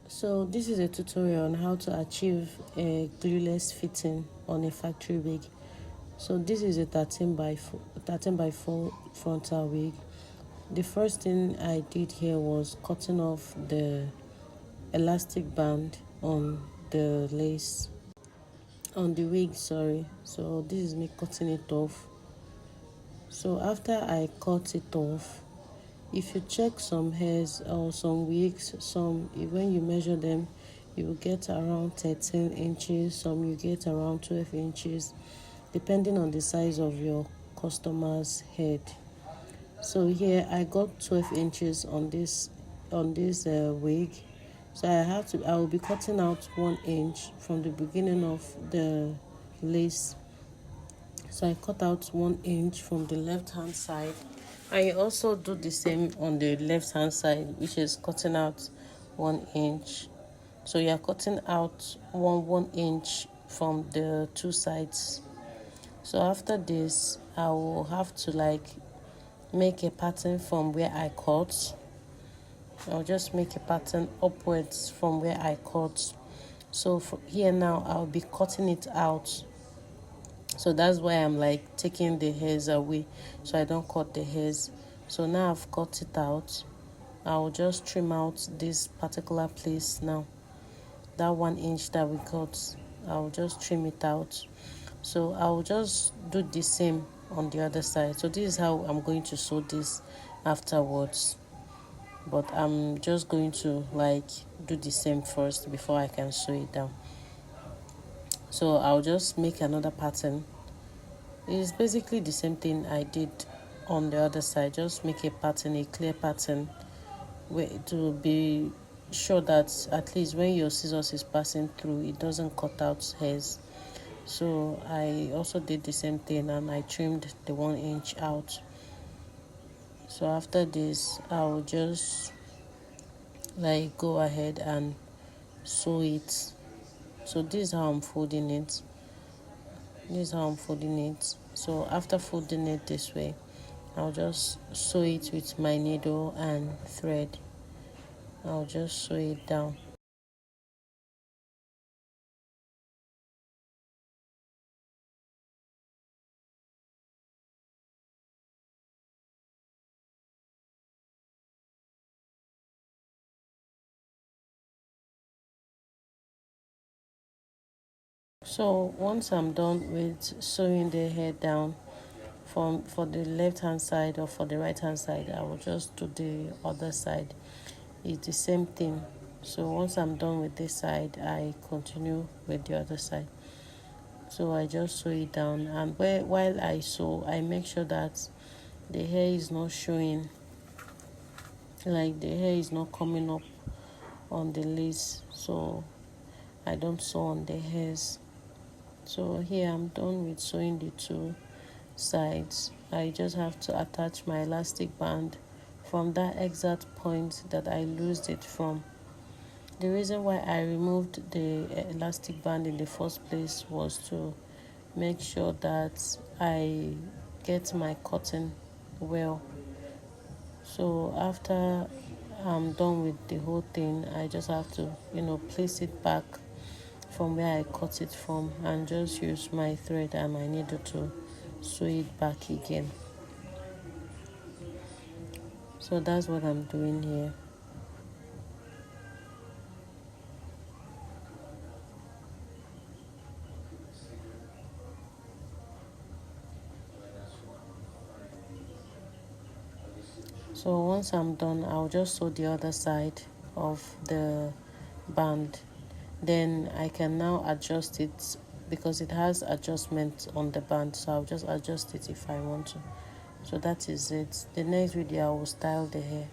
So this is a tutorial on how to achieve a glueless fitting on a factory wig. So this is a 13 by 4 frontal wig. The first thing I did here was cutting off the elastic band on the lace, on the wig, sorry. So this is me cutting it off. So after I cut it off, if you check some hairs or some wigs, when you measure them, you will get around 13 inches, some you get around 12 inches, depending on the size of your customer's head. So here I got 12 inches on this wig. So I will be cutting out 1 inch from the beginning of the lace. So I cut out 1 inch from the left hand side, and you also do the same on the left hand side, which is cutting out 1 inch. So you are cutting out 1 inch from the two sides. So after this, I will have to make a pattern from where I cut. I'll just make a pattern upwards from where I cut. So here now I'll be cutting it out. So that's why I'm taking the hairs away, so I don't cut the hairs. So now I've cut it out. I'll just trim out this particular place now. That 1 inch that we cut, I'll just trim it out. So I'll just do the same on the other side. So this is how I'm going to sew this afterwards. But I'm just going to do the same first before I can sew it down. So I'll just make another pattern. It's basically the same thing I did on the other side. Just make a pattern, a clear pattern, to be sure that at least when your scissors is passing through, it doesn't cut out hairs. So I also did the same thing, and I trimmed the 1 inch out. So after this, I'll just go ahead and sew it. So this is how I'm folding it. So after folding it this way, I'll just sew it with my needle and thread. I'll just sew it down. So once I'm done with sewing the hair down for the left hand side or for the right hand side, I will just do the other side. It's the same thing. So once I'm done with this side, I continue with the other side. So I just sew it down, and while I sew, I make sure that the hair is not showing, the hair is not coming up on the lace, so I don't sew on the hairs. So here I'm done with sewing the two sides. I just have to attach my elastic band from that exact point that I loosed it from. The reason why I removed the elastic band in the first place was to make sure that I get my cotton well. So after I'm done with the whole thing, I just have to place it back from where I cut it from, and just use my thread and my needle to sew it back again. So that's what I'm doing here. So once I'm done, I'll just sew the other side of the band. Then I can now adjust it, because it has adjustment on the band, so I'll just adjust it if I want to. So that is it. The next video I will style the hair.